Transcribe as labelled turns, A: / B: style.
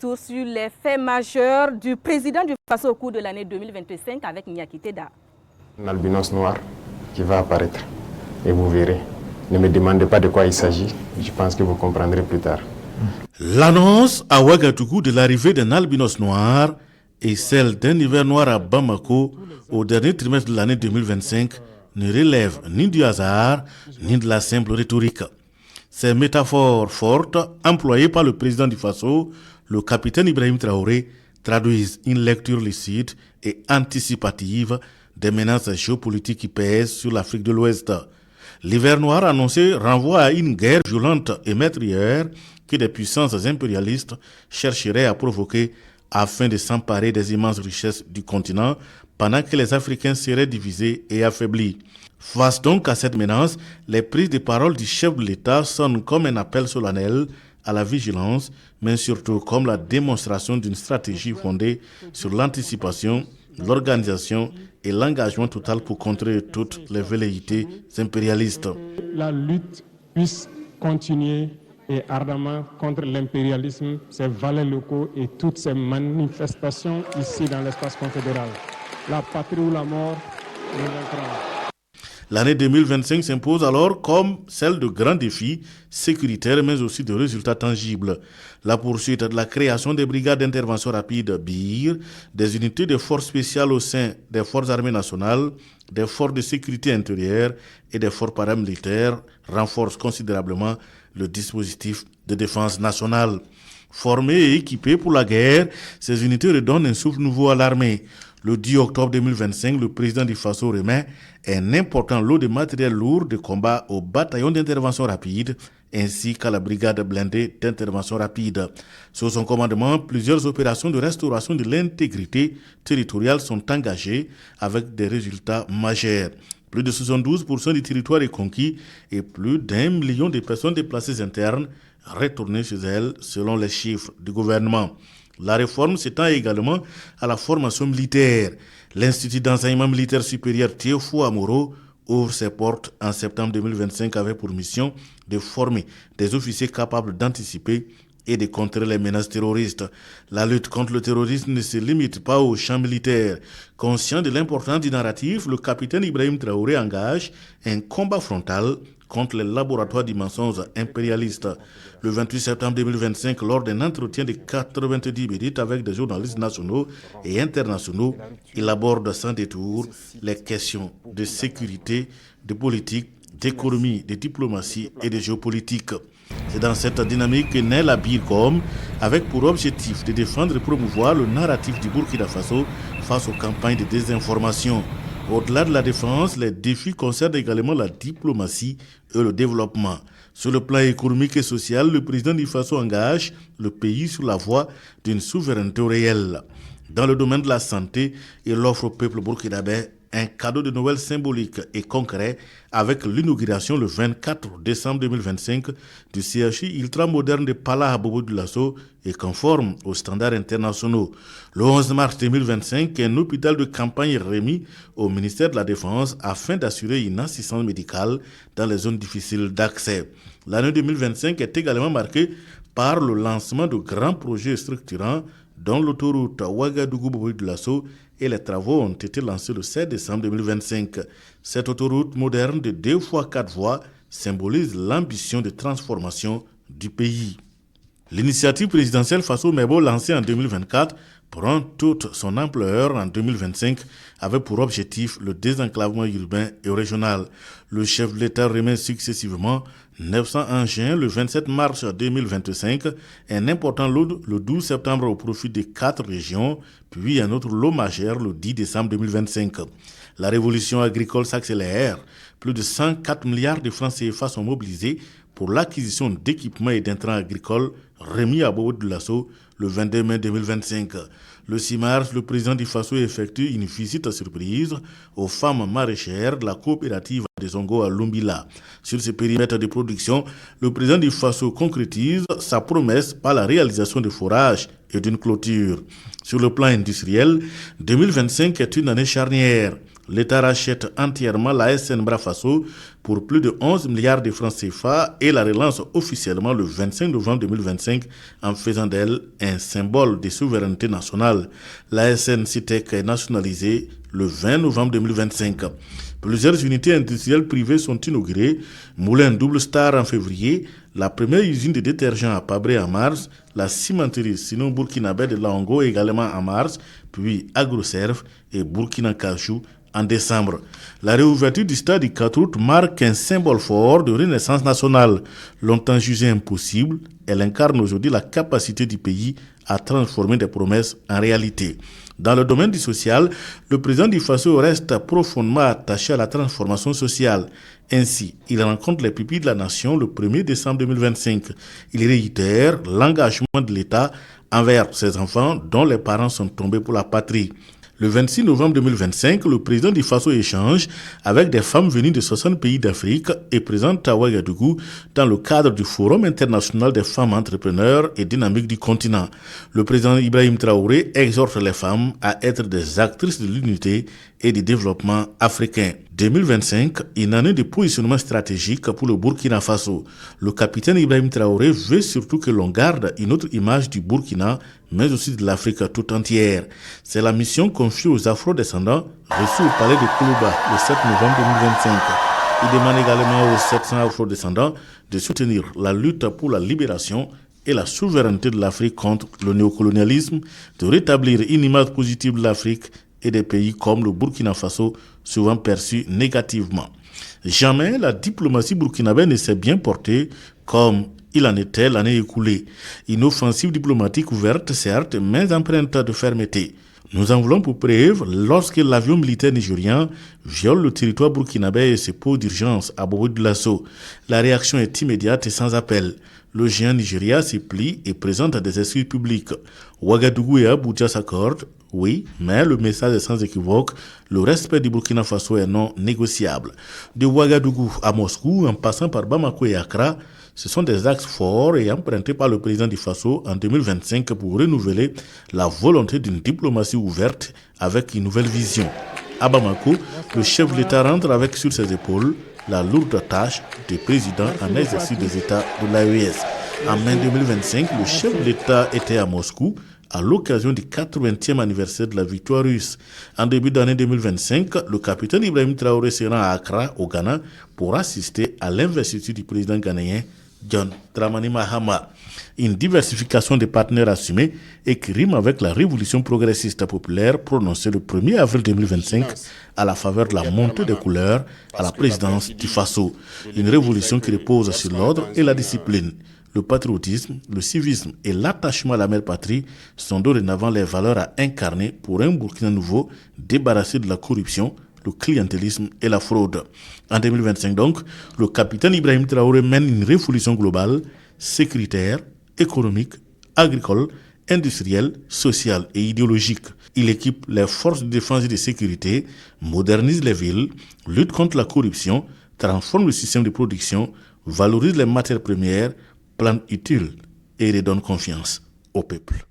A: Tour sur les faits majeurs du président du Faso au cours de l'année 2025 avec Niaki Teda.
B: Un albinos noir qui va apparaître et vous verrez. Ne me demandez pas de quoi il s'agit, je pense que vous comprendrez plus tard.
C: L'annonce à Ouagadougou de l'arrivée d'un albinos noir et celle d'un hiver noir à Bamako au dernier trimestre de l'année 2025 ne relève ni du hasard ni de la simple rhétorique. Ces métaphores fortes employées par le président du Faso, le capitaine Ibrahim Traoré, traduisent une lecture lucide et anticipative des menaces géopolitiques qui pèsent sur l'Afrique de l'Ouest. L'hiver noir annoncé renvoie à une guerre violente et meurtrière que des puissances impérialistes chercheraient à provoquer afin de s'emparer des immenses richesses du continent pendant que les Africains seraient divisés et affaiblis. Face donc à cette menace, les prises de parole du chef de l'État sonnent comme un appel solennel à la vigilance, mais surtout comme la démonstration d'une stratégie fondée sur l'anticipation, l'organisation et l'engagement total pour contrer toutes les velléités impérialistes.
D: La lutte puisse continuer et ardemment contre l'impérialisme, ses valets locaux et toutes ces manifestations ici dans l'espace confédéral. La patrie ou la mort, nous vaincrons.
C: L'année 2025 s'impose alors comme celle de grands défis sécuritaires mais aussi de résultats tangibles. La poursuite de la création des brigades d'intervention rapide BIR, des unités de forces spéciales au sein des forces armées nationales, des forces de sécurité intérieure et des forces paramilitaires renforce considérablement le dispositif de défense nationale. Formées et équipées pour la guerre, ces unités redonnent un souffle nouveau à l'armée. Le 10 octobre 2025, le président du Faso remet un important lot de matériel lourd de combat au bataillon d'intervention rapide ainsi qu'à la brigade blindée d'intervention rapide. Sous son commandement, plusieurs opérations de restauration de l'intégrité territoriale sont engagées avec des résultats majeurs. Plus de 72% du territoire est conquis et plus d'1 million de personnes déplacées internes retournées chez elles selon les chiffres du gouvernement. La réforme s'étend également à la formation militaire. L'Institut d'enseignement militaire supérieur Théophile Amoro ouvre ses portes en septembre 2025 avec pour mission de former des officiers capables d'anticiper et de contrer les menaces terroristes. La lutte contre le terrorisme ne se limite pas au champ militaire. Conscient de l'importance du narratif, le capitaine Ibrahim Traoré engage un combat frontal contre les laboratoires du mensonge impérialiste. Le 28 septembre 2025, lors d'un entretien de 90 minutes avec des journalistes nationaux et internationaux, il aborde sans détour les questions de sécurité, de politique, d'économie, de diplomatie et de géopolitique. C'est dans cette dynamique que naît la BIRCOM, avec pour objectif de défendre et promouvoir le narratif du Burkina Faso face aux campagnes de désinformation. Au-delà de la défense, les défis concernent également la diplomatie et le développement. Sur le plan économique et social, le président du Faso engage le pays sur la voie d'une souveraineté réelle. Dans le domaine de la santé, il offre au peuple burkinabé un cadeau de Noël symbolique et concret avec l'inauguration le 24 décembre 2025 du CHU ultramoderne de Pala Bobo-Dioulasso et conforme aux standards internationaux. Le 11 mars 2025, un hôpital de campagne est remis au ministère de la Défense afin d'assurer une assistance médicale dans les zones difficiles d'accès. L'année 2025 est également marquée par le lancement de grands projets structurants dont l'autoroute Ouagadougou-Bobo-Dioulasso et les travaux ont été lancés le 7 décembre 2025. Cette autoroute moderne de 2 fois 4 voies symbolise l'ambition de transformation du pays. L'initiative présidentielle Faso Mebo lancée en 2024 prend toute son ampleur en 2025 avec pour objectif le désenclavement urbain et régional. Le chef de l'État remet successivement 900 engins le 27 mars 2025, un important lot le 12 septembre au profit de 4 régions, puis un autre lot majeur le 10 décembre 2025. La révolution agricole s'accélère. Plus de 104 milliards de francs CFA sont mobilisés pour l'acquisition d'équipements et d'intrants agricoles remis à Bobo-Dioulasso le 22 mai 2025. Le 6 mars, le président du Faso effectue une visite surprise aux femmes maraîchères de la coopérative des Zongo à Lumbila. Sur ce périmètre de production, le président du Faso concrétise sa promesse par la réalisation de forages et d'une clôture. Sur le plan industriel, 2025 est une année charnière. l'État rachète entièrement la SN Brafasso pour plus de 11 milliards de francs CFA et la relance officiellement le 25 novembre 2025 en faisant d'elle un symbole de souveraineté nationale. La SN Citec est nationalisée le 20 novembre 2025. Plusieurs unités industrielles privées sont inaugurées. Moulin Double Star en février, la première usine de détergents à Pabré en mars, la cimenterie Sinon Burkinabé de Laongo également en mars, puis Agroserve et Burkina Cachou en décembre. La réouverture du stade du 4 août marque un symbole fort de renaissance nationale. Longtemps jugée impossible, elle incarne aujourd'hui la capacité du pays à transformer des promesses en réalité. Dans le domaine du social, le président du Faso reste profondément attaché à la transformation sociale. Ainsi, il rencontre les pupilles de la nation le 1er décembre 2025. Il réitère l'engagement de l'État envers ses enfants dont les parents sont tombés pour la patrie. Le 26 novembre 2025, le président du Faso échange avec des femmes venues de 60 pays d'Afrique et présente à Ouagadougou dans le cadre du Forum international des femmes entrepreneurs et dynamiques du continent. Le président Ibrahim Traoré exhorte les femmes à être des actrices de l'unité et du développement africain. 2025, une année de positionnement stratégique pour le Burkina Faso. Le capitaine Ibrahim Traoré veut surtout que l'on garde une autre image du Burkina, mais aussi de l'Afrique tout entière. C'est la mission confiée aux Afro-descendants reçus au palais de Koulouba le 7 novembre 2025. Il demande également aux 700 Afro-descendants de soutenir la lutte pour la libération et la souveraineté de l'Afrique contre le néocolonialisme, de rétablir une image positive de l'Afrique et des pays comme le Burkina Faso, souvent perçus négativement. Jamais la diplomatie burkinabé ne s'est bien portée comme il en était l'année écoulée. Une offensive diplomatique ouverte, certes, mais empreinte de fermeté. Nous en voulons pour preuve lorsque l'avion militaire nigérien viole le territoire burkinabé et se pose d'urgence à Bobo-Dioulasso. La réaction est immédiate et sans appel. Le géant Nigeria se plie et présente des excuses publiques. Ouagadougou et Abuja s'accordent, oui, mais le message est sans équivoque. Le respect du Burkina Faso est non négociable. De Ouagadougou à Moscou, en passant par Bamako et Accra, ce sont des axes forts et empruntés par le président du Faso en 2025 pour renouveler la volonté d'une diplomatie ouverte avec une nouvelle vision. À Bamako, le chef de l'État rentre avec sur ses épaules la lourde tâche de président en exercice des États de l'AES. En mai 2025, le chef de l'État était à Moscou à l'occasion du 80e anniversaire de la victoire russe. En début d'année 2025, le capitaine Ibrahim Traoré se rend à Accra, au Ghana, pour assister à l'investiture du président ghanéen John Dramani Mahama. Une diversification des partenaires assumés et qui rime avec la révolution progressiste populaire prononcée le 1er avril 2025 à la faveur de la montée des couleurs à la présidence du Faso. Une révolution qui repose sur l'ordre et la discipline. Le patriotisme, le civisme et l'attachement à la mère patrie sont dorénavant les valeurs à incarner pour un Burkina nouveau débarrassé de la corruption, le clientélisme et la fraude. En 2025 donc, le capitaine Ibrahim Traoré mène une révolution globale, sécuritaire, économique, agricole, industrielle, sociale et idéologique. Il équipe les forces de défense et de sécurité, modernise les villes, lutte contre la corruption, transforme le système de production, valorise les matières premières, plante utile et redonne confiance au peuple.